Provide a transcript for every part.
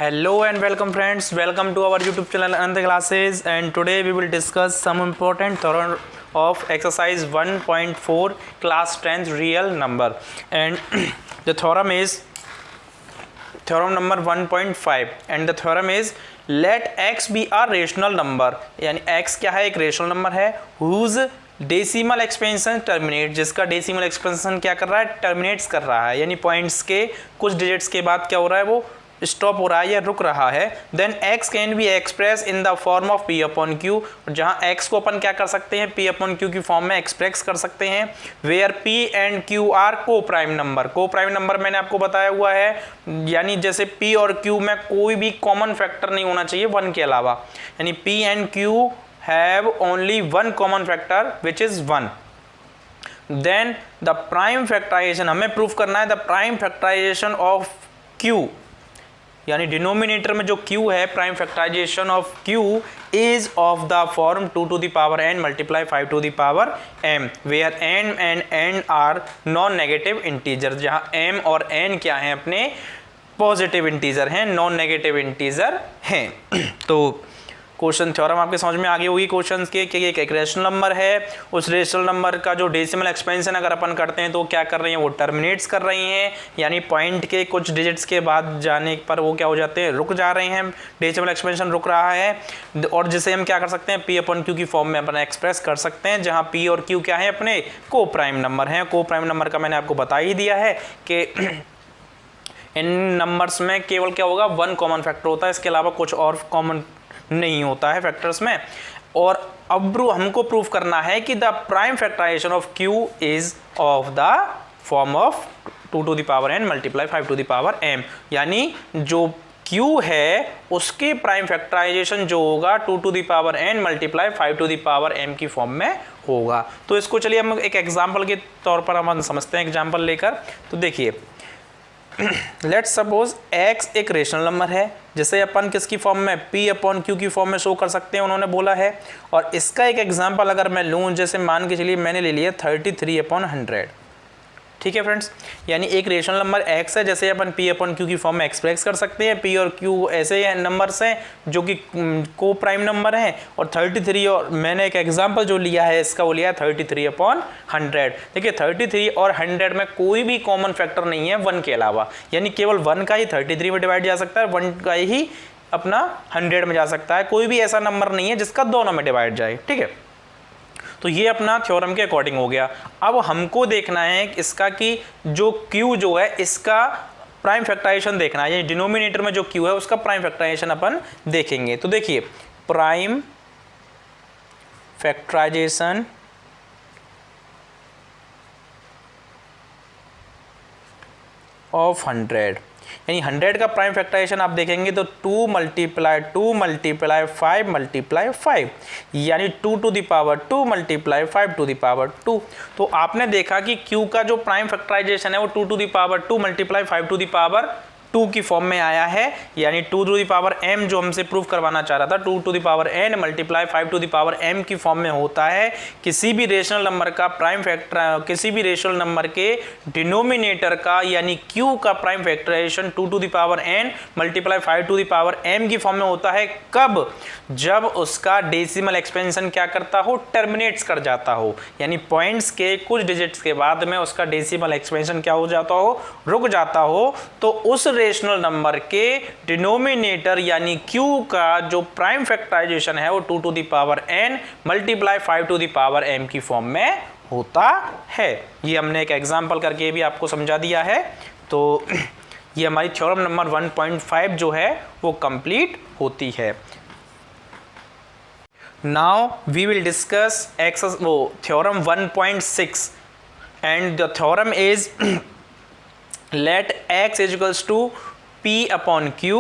Hello and welcome friends, welcome to our YouTube channel Anand Classes, and today we will discuss some important theorem of exercise 1.4 class 10th real number, and the theorem is theorem number 1.5 and the theorem is let x be a rational number, यानी x क्या है, एक rational number है whose decimal expansion terminate, जिसका decimal expansion क्या कर रहा है, टर्मिनेट्स कर रहा है, यानी पॉइंट्स के कुछ डिजिट्स के बाद क्या हो रहा है, वो स्टॉप हो रहा है या रुक रहा है। Then x can be express in the form of p upon q, जहां x को अपन क्या कर सकते हैं, p अपॉन q की फॉर्म में एक्सप्रेस कर सकते हैं। Where p and q are को प्राइम नंबर, को प्राइम नंबर मैंने आपको बताया हुआ है, यानी जैसे p और q में कोई भी कॉमन फैक्टर नहीं होना चाहिए 1 के अलावा, यानी p and q have only one common factor which is 1। Then the prime factorisation, हमें प्रूफ करना है the prime factorisation of q, यानी डिनोमिनेटर में जो q है, prime factorisation of q is of the form 2 to the power n multiply 5 to the power m, where n and n are non negative integer, जहां m और n क्या हैं, अपने positive integer हैं, non negative integer हैं। तो question theorem आपके समझ में आ गई होगी क्वेश्चंस के कि एक रेशनल नंबर है, उस रेशनल नंबर का जो डेसिमल एक्सपेंशन अगर अपन करते हैं तो क्या कर रही हैं, वो टर्मिनेट्स कर रही हैं, यानी पॉइंट के कुछ डिजिट्स के बाद जाने पर वो क्या हो जाते हैं, रुक जा रहे हैं, डेसिमल एक्सपेंशन रुक रहा है, और जिसे हम क्या कर सकते हैं, p अपॉन q की फॉर्म में अपन एक्सप्रेस कर सकते हैं, जहाँ p और q क्या है, अपने को प्राइम नंबर हैं। को प्राइम नंबर का मैंने आपको बता ही दिया है कि इन नंबर्स में केवल क्या होगा, 1 कॉमन फैक्टर होता है, इसके अलावा कुछ और कॉमन नहीं होता है फैक्टर्स में। और अब हमको प्रूफ करना है कि the prime factorisation of q is of the form of 2 to the power n multiply 5 to the power m, यानी जो q है उसकी प्राइम फैक्टराइजेशन जो होगा 2 to the power n multiply 5 to the power m की form में होगा। तो इसको चलिए हम एक एग्जाम्पल के तौर पर हम समझते हैं, एग्जाम्पल लेकर। तो देखिए, लेट्स सपोज x एक रेशनल नंबर है, जिसे अपन किसकी फॉर्म में, p अपॉन q की फॉर्म में शो कर सकते हैं, उन्होंने बोला है। और इसका एक एग्जांपल अगर मैं लूँ, जैसे मान के चलिए मैंने ले लिया 33/100, ठीक है फ्रेंड्स, यानी एक रेशनल नंबर x है, जैसे अपन p अपॉन q की फॉर्म में एक्सप्रेस कर सकते हैं। p और q ऐसे नंबर्स हैं जो कि को प्राइम नंबर हैं, और 33, और मैंने एक एग्जांपल जो लिया है इसका, वो लिया है 33/100। देखिए 33 और 100 में कोई भी कॉमन फैक्टर नहीं है 1 के अलावा, यानी केवल 1 का ही 33 में डिवाइड जा सकता है, 1 का ही अपना 100 में जा सकता है, कोई भी ऐसा नंबर नहीं है जिसका दोनों में डिवाइड जाए, ठीक है। तो ये अपना थ्योरम के अकॉर्डिंग हो गया। अब हमको देखना है इसका कि जो q जो है इसका प्राइम फैक्टराइजेशन देखना है, यानी डिनोमिनेटर में जो q है उसका प्राइम फैक्टराइजेशन अपन देखेंगे। तो देखिए, प्राइम फैक्टराइजेशन ऑफ 100, यानी 100 का प्राइम फैक्टराइजेशन आप देखेंगे तो 2 मल्टीप्लाई 5 मल्टीप्लाई 5, यानी 2 to the power 2 multiply 5 to the power 2। तो आपने देखा कि q का जो प्राइम फैक्टराइजेशन है वो 2 to the power 2 multiply 5 to the power 2 की फॉर्म में आया है, यानी 2 to the power m जो हमसे प्रूफ करवाना चाह रहा था, 2 to the power n multiply 5 to the power m की फॉर्म में होता है। किसी भी रेशनल नंबर का प्राइम फैक्टर, किसी भी रेशनल नंबर के डिनोमिनेटर का, यानी q का prime factorisation 2 to the power n multiply 5 to the power m की फॉर्म में होता है। कब? जब उसका डेसिमल एक्सपेंशन क्या करता हो, टर्मिनेट्स कर जाता हो, यानी पॉइंट्स के कुछ डिजिट्स के बाद में उसका डेसिमल एक्सपेंशन क्या हो जाता हो, रुक जाता हो। तो उस रेशनल नंबर के डिनोमिनेटर यानी q का जो प्राइम फैक्टराइजेशन है वो 2 to the power n multiply 5 to the power m की फॉर्म में होता है। ये हमने एक एग्जांपल करके भी आपको समझा दिया है। तो ये हमारी थ्योरम नंबर 1.5 जो है वो कंप्लीट होती है। Now we will discuss theorem 1.6 and the theorem is let x is equals to p upon q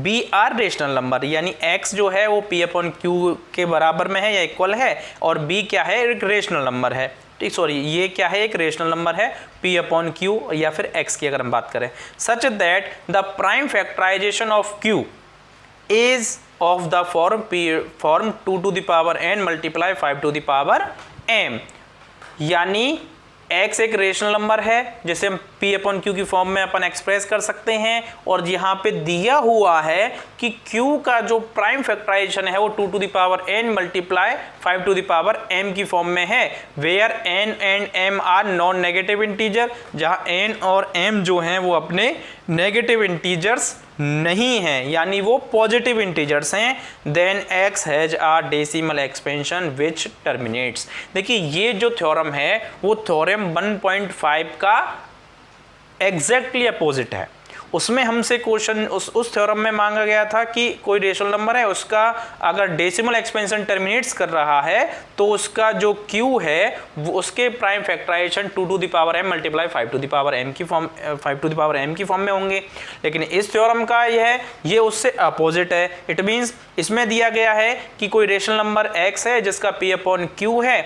b are rational number, यानी x जो है वो p अपॉन q के बराबर में है या इक्वल है, और b क्या है, एक रेशनल नंबर है, ठीक, सॉरी ये क्या है, एक रेशनल नंबर है p अपॉन q या फिर x की अगर हम बात करें, such that the prime factorisation of q is of the form 2 to the power n multiply 5 to the power m, यानी x एक रेशनल नंबर है जिसे हम p अपॉन क्यू की फॉर्म में अपन एक्सप्रेस कर सकते हैं, और यहाँ पे दिया हुआ है कि q का जो प्राइम फैक्टराइजेशन है वो 2 to the power n multiply 5 to the power m की फॉर्म में है, where n and m are non negative integer, जहाँ n और m जो हैं वो अपने नेगेटिव इंटीजर्स नहीं हैं, यानी वो पॉजिटिव इंटीजर्स हैं। Then x has a decimal expansion which terminates. देखिए ये जो थ्योरम है वो थ्योरम 1.5 का एग्जैक्टली अपोजिट है। उसमें हमसे क्वेश्चन उस थ्योरम में मांगा गया था कि कोई रेशनल नंबर है उसका अगर डेसिमल एक्सपेंशन टर्मिनेट्स कर रहा है तो उसका जो q है वो उसके prime factorisation 2 to the power m multiply 5 to the power m की फॉर्म में होंगे। लेकिन इस थ्योरम का ये उससे अपोजिट है। इट मींस इसमें दिया गया है कि कोई रेशनल नंबर x है जिसका p अपॉन q है,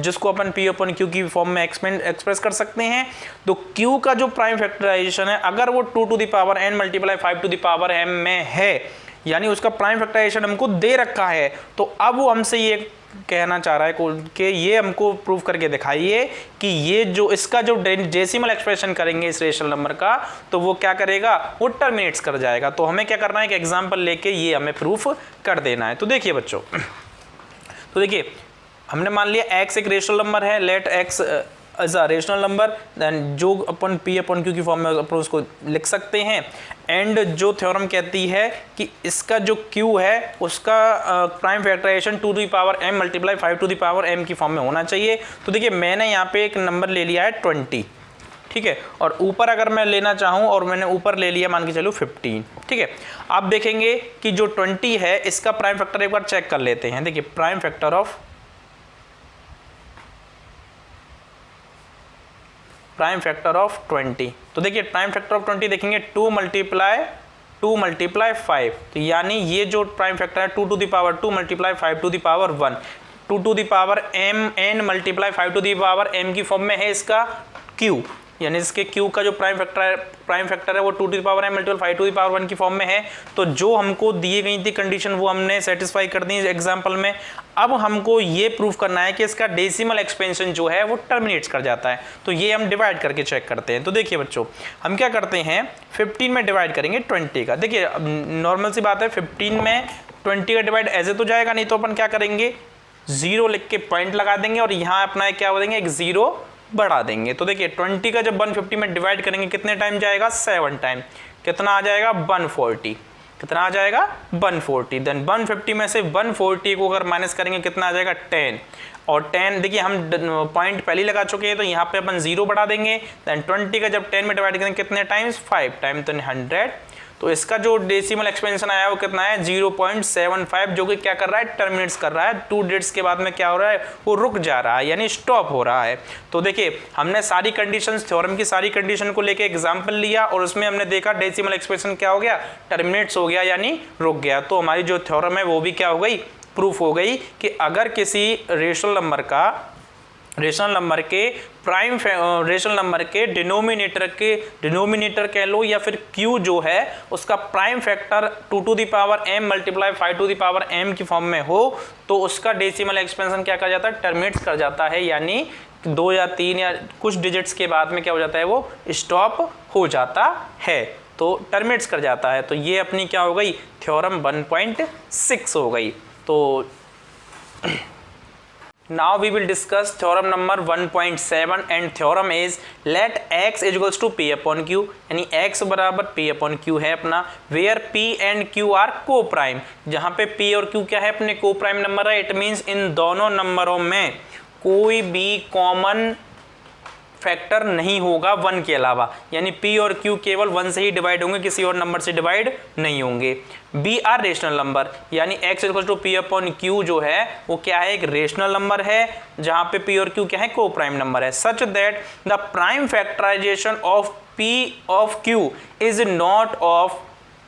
जिसको अपन p अपॉन q की फॉर्म में एक्सप्रेस कर सकते हैं। तो q का जो प्राइम फैक्टराइजेशन है अगर वो 2 to the power n multiply 5 to the power m में है, यानी उसका प्राइम फैक्टराइजेशन हमको दे रखा है, तो अब वो हमसे ये कहना चाह रहा है कि ये हमको प्रूव करके दिखाइए कि ये जो इसका जो डेसिमल एक्सप्रेशन करेंगे इस रेशनल नंबर का तो वो क्या करेगा, वो टर्मिनेट्स कर जाएगा। तो हमें क्या करना है कि एग्जांपल लेके ये हमें प्रूफ कर देना है। तो देखिए बच्चों, तो देखिए हमने मान लिया x एक रेशनल नंबर है, let x as a rational number, then जो अपन p अपॉन q की फॉर्म में अपन उसको लिख सकते हैं। एंड जो थ्योरम कहती है कि इसका जो q है उसका prime factorisation 2 to the power m multiply 5 to the power m की फॉर्म में होना चाहिए। तो देखिए मैंने यहाँ पे एक नंबर ले लिया है 20, ठीक है, और ऊपर अगर मैं लेना चाहूँ और मैंने ऊपर ले लिया मान के चलो 15, ठीक है। आप देखेंगे कि जो 20 है इसका प्राइम फैक्टर एक बार चेक कर लेते हैं। देखिए प्राइम फैक्टर ऑफ 20, तो देखिए प्राइम फैक्टर ऑफ 20 देखेंगे 2 मल्टीप्लाई 5, तो यानी ये जो प्राइम फैक्टर है 2 to the power 2 multiply 5 to the power 1, 2 to the power m n multiply 5 to the power m की फॉर्म में है इसका q, यानी इसके q का जो प्राइम फैक्टर है वो 2 to the power m multiply 5 to the power 1 की फॉर्म में है। तो जो हमको दिए गई थी कंडीशन वो हमने सेटिस्फाई कर दी एग्जांपल में। अब हमको ये प्रूफ करना है कि इसका डेसिमल एक्सपेंशन जो है वो टर्मिनेट्स कर जाता है। तो ये हम डिवाइड करके चेक करते हैं। तो देखिए बच्चों, हम क्या करते हैं 15 में डिवाइड करेंगे 20 का। देखिए नॉर्मल सी बात है, 15 में 20 का डिवाइड ऐसे तो जाएगा नहीं, तो अपन क्या करेंगे 0 लिख के पॉइंट लगा देंगे और यहाँ अपना क्या हो देंगे एक 0 बढ़ा देंगे। तो देखिए 20 का जब 150 में डिवाइड करेंगे कितने टाइम जाएगा 7 टाइम, कितना आ जाएगा 140, कितना आ जाएगा 140। देन 150 में से 140 को अगर माइनस करेंगे कितना आ जाएगा 10, और 10 देखिए हम पॉइंट पहले लगा चुके हैं तो यहाँ पे अपन 0 बढ़ा देंगे। देन 20 का जब 10 में डिवाइड करेंगे कितने टाइम्स 5 टाइम, तो 100। तो इसका जो डेसिमल एक्सपेंशन आया वो कितना है 0.75, जो कि क्या कर रहा है टर्मिनेट्स कर रहा है। 2 डिजिट्स के बाद में क्या हो रहा है वो रुक जा रहा है, यानी स्टॉप हो रहा है। तो देखिए हमने सारी कंडीशंस थ्योरम की सारी कंडीशन को लेके एग्जांपल लिया और उसमें हमने देखा डेसिमल एक्सपेंशन क्या हो गया टर्मिनेट्स हो गया, यानी रुक गया। तो हमारी जो थ्योरम है वो भी क्या हो गई प्रूफ हो गई कि अगर किसी रेशनल नंबर के डिनोमिनेटर कह लो या फिर q जो है उसका prime factor 2 to the power m multiply 5 to the power m की फॉर्म में हो तो उसका डेसिमल एक्सपेंशन क्या कर जाता है टर्मिनेट्स कर जाता है, यानी 2 या 3 या कुछ डिजिट्स के बाद में क्या हो जाता है वो स्टॉप हो जाता है, तो टर्मिनेट्स कर जाता है। तो ये अपनी क्या हो गई थ्योरम 1.6 हो गई। तो now we will discuss theorem number 1.7 and theorem is let x is equals to p upon q, यानी x बराबर p upon q है अपना, where p and q are co-prime, जहाँ पे p और q क्या है अपने co-prime नंबर है। इट मीन्स इन दोनों नंबरों में कोई भी कॉमन फैक्टर नहीं होगा 1 के अलावा, यानी p और q केवल 1 से ही डिवाइड होंगे, किसी और नंबर से डिवाइड नहीं होंगे। b आर रेशनल नंबर, यानी x equal to p upon q जो है वो क्या है एक रेशनल नंबर है, जहाँ पे p और q क्या है को प्राइम नंबर है, such that the prime factorisation of p of q is not of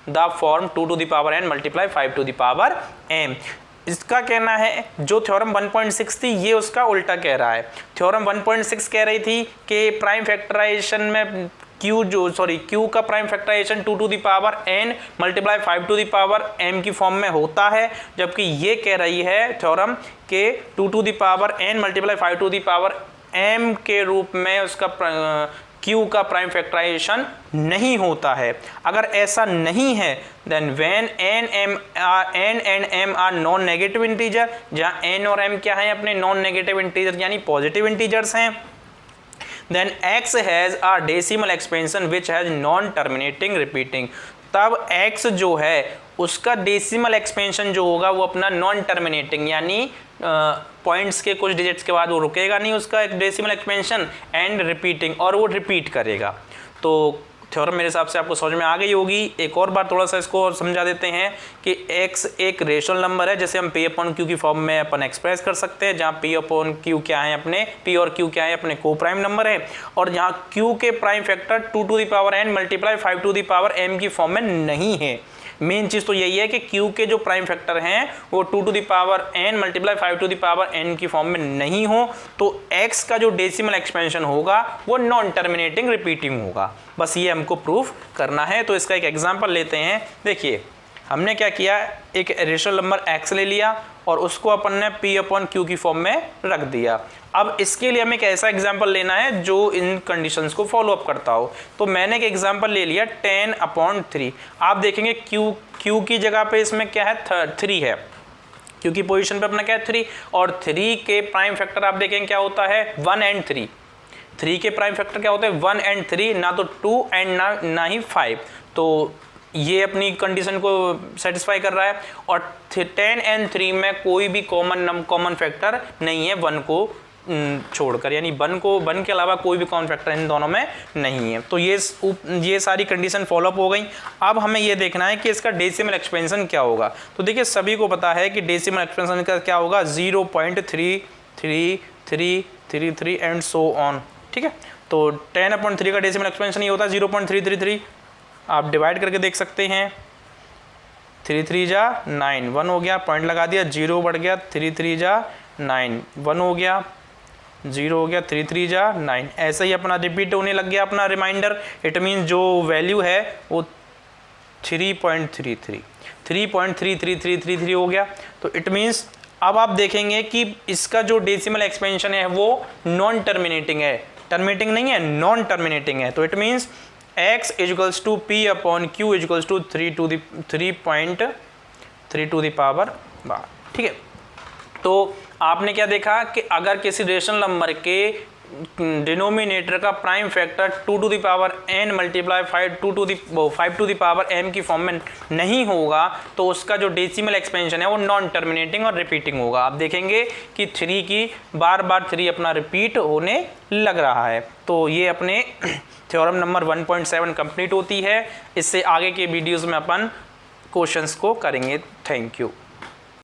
the form 2 to the power n multiply 5 to the power m। इसका कहना है जो थ्योरम 1.6 थी ये उसका उल्टा कह रहा है। थ्योरम 1.6 कह रही थी कि प्राइम फैक्टराइजेशन में q का prime factorisation 2 to the power n multiply 5 to the power m की फॉर्म में होता है, जबकि ये कह रही है थ्योरम के 2 to the power n multiply 5 to the power m के रूप में उसका q का प्राइम फैक्टराइजेशन नहीं होता है। अगर ऐसा नहीं है then when n and m are non negative integer, जहाँ n और m क्या है अपने नॉन नेगेटिव इंटीजर यानी पॉजिटिव इंटीजर्स हैं, then x has a decimal expansion which has non-terminating repeating, तब x जो है उसका डेसिमल एक्सपेंशन जो होगा वो अपना नॉन टर्मिनेटिंग यानी पॉइंट्स के कुछ डिजिट्स के बाद वो रुकेगा नहीं उसका एक डेसिमल एक्सपेंशन एंड रिपीटिंग, और वो रिपीट करेगा। तो थ्योरम मेरे हिसाब से आपको समझ में आ गई होगी। एक और बार थोड़ा सा इसको और समझा देते हैं कि x एक रेशनल नंबर है जैसे हम p अपॉन q की फॉर्म में अपन एक्सप्रेस कर सकते हैं, जहाँ p अपॉन q क्या है अपने p और q क्या है अपने को प्राइम नंबर है, और जहाँ q के prime factor 2 to the power n multiply 5 to the power m की फॉर्म में नहीं है। मेन चीज़ तो यही है कि q के जो प्राइम फैक्टर हैं वो 2 to the power n multiply 5 to the power n की फॉर्म में नहीं हो, तो x का जो डेसिमल एक्सपेंशन होगा वो नॉन टर्मिनेटिंग रिपीटिंग होगा। बस ये हमको प्रूफ करना है। तो इसका एक एग्जांपल लेते हैं। देखिए हमने क्या किया, एक रेशनल नंबर x ले लिया और उसको अपन ने p अपॉन q की फॉर्म में रख दिया। अब इसके लिए हमें एक ऐसा एग्जाम्पल लेना है जो इन कंडीशंस को फॉलो अप करता हो। तो मैंने एक एग्जाम्पल ले लिया 10 अपॉन 3। आप देखेंगे q की जगह पे इसमें क्या है 3 है, q की पोजीशन पे अपना क्या है 3, और 3 के प्राइम फैक्टर आप देखेंगे क्या होता है 1 एंड 3। 3 के प्राइम फैक्टर क्या होते हैं 1 एंड 3, ना तो 2 एंड ना ही 5। तो ये अपनी कंडीशन को सेटिस्फाई कर रहा है। और 10 एंड 3 में कोई भी कॉमन फैक्टर नहीं है 1 को छोड़कर, यानी 1 के अलावा कोई भी कॉमन फैक्टर इन दोनों में नहीं है। तो ये सारी कंडीशन फॉलोअप हो गई। अब हमें ये देखना है कि इसका डेसिमल एक्सपेंशन क्या होगा। तो देखिए सभी को पता है कि डेसिमल एक्सपेंशन का क्या होगा 0.3333 एंड सो ऑन, ठीक है। तो 10 अपॉन 3 का डेसिमल एक्सपेंशन ये होता है 0.333। आप डिवाइड करके देख सकते हैं, 3 3 जा 9, 1 हो गया, पॉइंट लगा दिया, 0 बढ़ गया, 3 3 जा 9, 1 हो गया, 0 हो गया, 3 3 जा 9। ऐसे ही अपना रिपीट होने लग गया अपना रिमाइंडर। इट मीन जो वैल्यू है वो 3.3333 हो गया। तो इट मीन्स अब आप देखेंगे कि इसका जो डेसिमल एक्सपेंशन है वो नॉन टर्मिनेटिंग है, टर्मिनेटिंग नहीं है, नॉन टर्मिनेटिंग है। तो it means x equals to p upon q equals to 3.3 to the power 12, ठीक है। तो आपने क्या देखा कि अगर किसी रेशनल नंबर के डिनोमिनेटर का prime factor 2 to the power n multiply 5 to the power m की फॉर्म में नहीं होगा तो उसका जो डेसिमल एक्सपेंशन है वो नॉन टर्मिनेटिंग और रिपीटिंग होगा। आप देखेंगे कि 3 की बार 3 अपना रिपीट होने लग रहा है। तो ये अपने थ्योरम नंबर 1.7 कंप्लीट होती है। इससे आगे के वीडियोस में अपन क्वेश्चंस को करेंगे। Thank you.